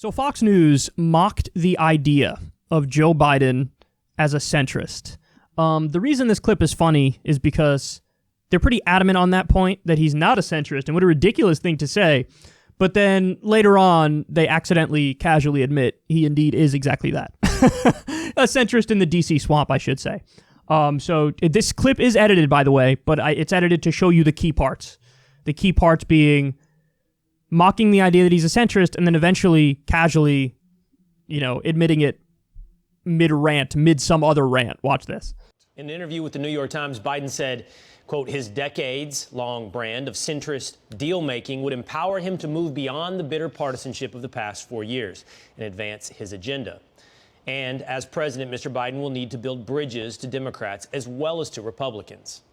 So Fox News mocked the idea of Joe Biden as a centrist. The reason this clip is funny is because they're pretty adamant on that point that he's not a centrist, and what a ridiculous thing to say. But then later on, they accidentally, casually admit he indeed is exactly that. A centrist in the DC swamp, I should say. So this clip is edited, by the way, but it's edited to show you the key parts. The key parts being mocking the idea that he's a centrist, and then eventually, casually, admitting it mid-rant, mid-some other rant. Watch this. In an interview with the New York Times, Biden said, quote, his decades-long brand of centrist deal-making would empower him to move beyond the bitter partisanship of the past 4 years and advance his agenda. And as president, Mr. Biden will need to build bridges to Democrats as well as to Republicans.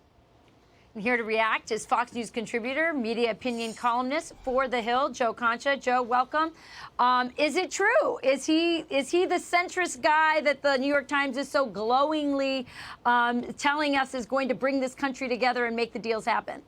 And here to react is Fox News contributor, media opinion columnist for The Hill, Joe Concha. Joe, welcome. Is it true? Is he the centrist guy that the New York Times is so glowingly telling us is going to bring this country together and make the deals happen?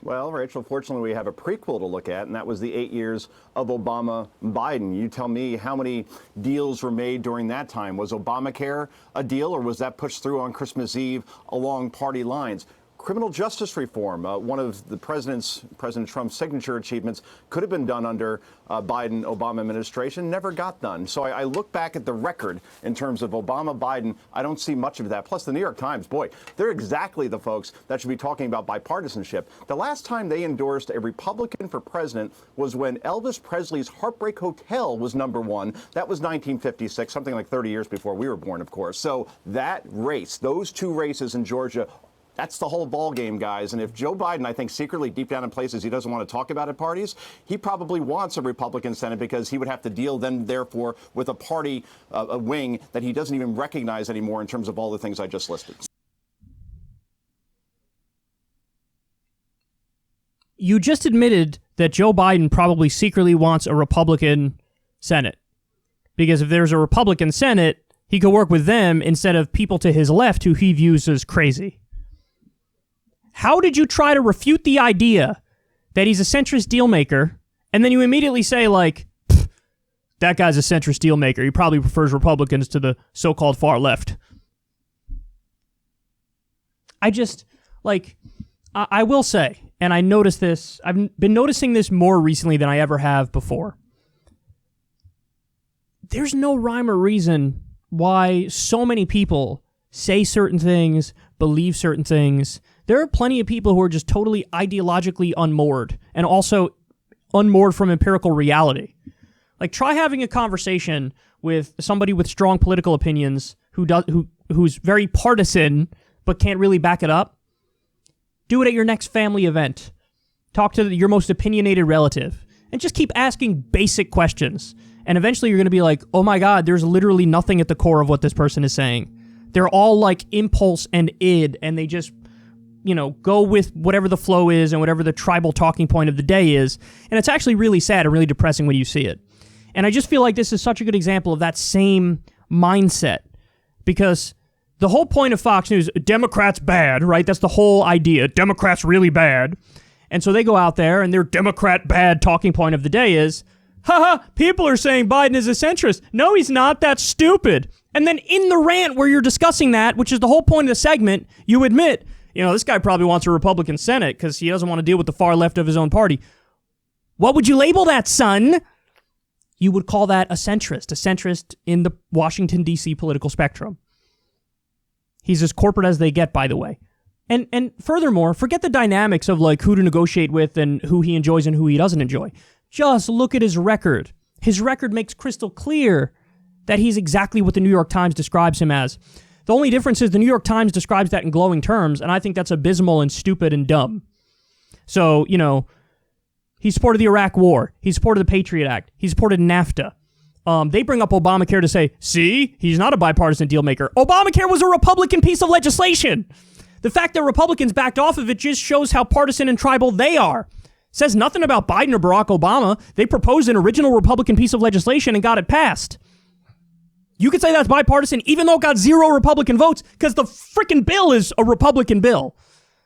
Well, Rachel, fortunately, we have a prequel to look at, and that was the 8 years of Obama-Biden. You tell me how many deals were made during that time. Was Obamacare a deal, or was that pushed through on Christmas Eve along party lines? Criminal justice reform, one of the President Trump's signature achievements, could have been done under Biden-Obama administration, never got done. So I look back at the record in terms of Obama-Biden. I don't see much of that. Plus, the New York Times, boy, they're exactly the folks that should be talking about bipartisanship. The last time they endorsed a Republican for president was when Elvis Presley's Heartbreak Hotel was #1. That was 1956, something like 30 years before we were born, of course. So that race, those two races in Georgia, that's the whole ball game, guys. And if Joe Biden, I think secretly deep down in places he doesn't want to talk about at parties, he probably wants a Republican Senate because he would have to deal then, therefore, with a party, a wing that he doesn't even recognize anymore in terms of all the things I just listed. You just admitted that Joe Biden probably secretly wants a Republican Senate. Because if there's a Republican Senate, he could work with them instead of people to his left who he views as crazy. How did you try to refute the idea that he's a centrist deal maker, and then you immediately say, like, that guy's a centrist deal maker. He probably prefers Republicans to the so-called far left. I will say, and I noticed this, I've been noticing this more recently than I ever have before. There's no rhyme or reason why so many people say certain things, believe certain things. There are plenty of people who are just totally ideologically unmoored and also unmoored from empirical reality. Like, try having a conversation with somebody with strong political opinions who's very partisan but can't really back it up. Do it at your next family event. Talk to your most opinionated relative and just keep asking basic questions. And eventually you're going to be like, oh my God, there's literally nothing at the core of what this person is saying. They're all like impulse and id, and they just go with whatever the flow is and whatever the tribal talking point of the day is. And it's actually really sad and really depressing when you see it. And I just feel like this is such a good example of that same mindset. Because the whole point of Fox News, Democrats bad, right? That's the whole idea. Democrats really bad. And so they go out there and their Democrat bad talking point of the day is, haha, people are saying Biden is a centrist. No, he's not. That's stupid. And then in the rant where you're discussing that, which is the whole point of the segment, you admit, this guy probably wants a Republican Senate because he doesn't want to deal with the far left of his own party. What would you label that, son? You would call that a centrist in the Washington, D.C. political spectrum. He's as corporate as they get, by the way. And furthermore, forget the dynamics of like who to negotiate with and who he enjoys and who he doesn't enjoy. Just look at his record. His record makes crystal clear that he's exactly what the New York Times describes him as. The only difference is the New York Times describes that in glowing terms, and I think that's abysmal and stupid and dumb. So, he supported the Iraq War. He supported the Patriot Act. He supported NAFTA. They bring up Obamacare to say, see, he's not a bipartisan deal maker. Obamacare was a Republican piece of legislation. The fact that Republicans backed off of it just shows how partisan and tribal they are. Says nothing about Biden or Barack Obama. They proposed an original Republican piece of legislation and got it passed. You could say that's bipartisan, even though it got 0 Republican votes, because the freaking bill is a Republican bill.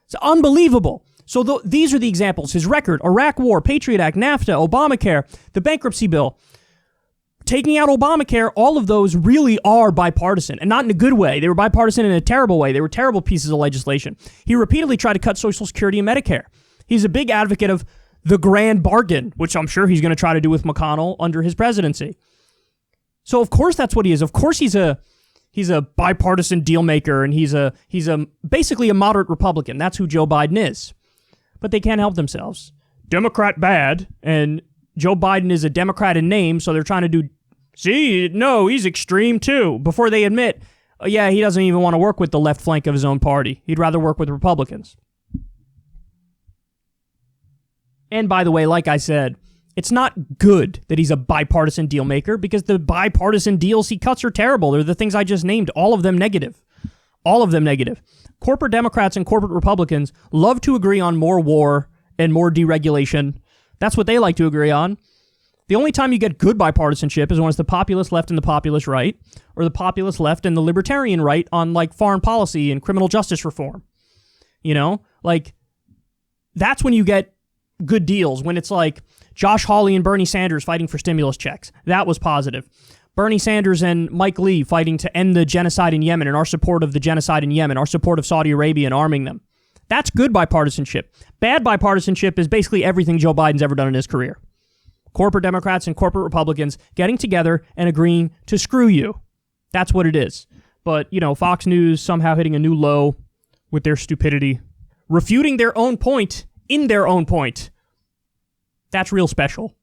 It's unbelievable. So these are the examples. His record, Iraq War, Patriot Act, NAFTA, Obamacare, the bankruptcy bill. taking out Obamacare, all of those really are bipartisan, and not in a good way. They were bipartisan in a terrible way. They were terrible pieces of legislation. He repeatedly tried to cut Social Security and Medicare. He's a big advocate of the grand bargain, which I'm sure he's going to try to do with McConnell under his presidency. So of course that's what he is. Of course he's a bipartisan deal maker, and he's basically a moderate Republican. That's who Joe Biden is. But they can't help themselves. Democrat bad, and Joe Biden is a Democrat in name, so they're trying to do, he's extreme too, before they admit, he doesn't even want to work with the left flank of his own party. He'd rather work with Republicans. And by the way, like I said, it's not good that he's a bipartisan deal maker, because the bipartisan deals he cuts are terrible. They're the things I just named, all of them negative. All of them negative. Corporate Democrats and corporate Republicans love to agree on more war and more deregulation. That's what they like to agree on. The only time you get good bipartisanship is when it's the populist left and the populist right, or the populist left and the libertarian right on like foreign policy and criminal justice reform. That's when you get good deals, when it's like Josh Hawley and Bernie Sanders fighting for stimulus checks. That was positive. Bernie Sanders and Mike Lee fighting to end the genocide in Yemen and our support of the genocide in Yemen, our support of Saudi Arabia and arming them. That's good bipartisanship. Bad bipartisanship is basically everything Joe Biden's ever done in his career. Corporate Democrats and corporate Republicans getting together and agreeing to screw you. That's what it is. But, Fox News somehow hitting a new low with their stupidity, refuting their own point in their own point. That's real special.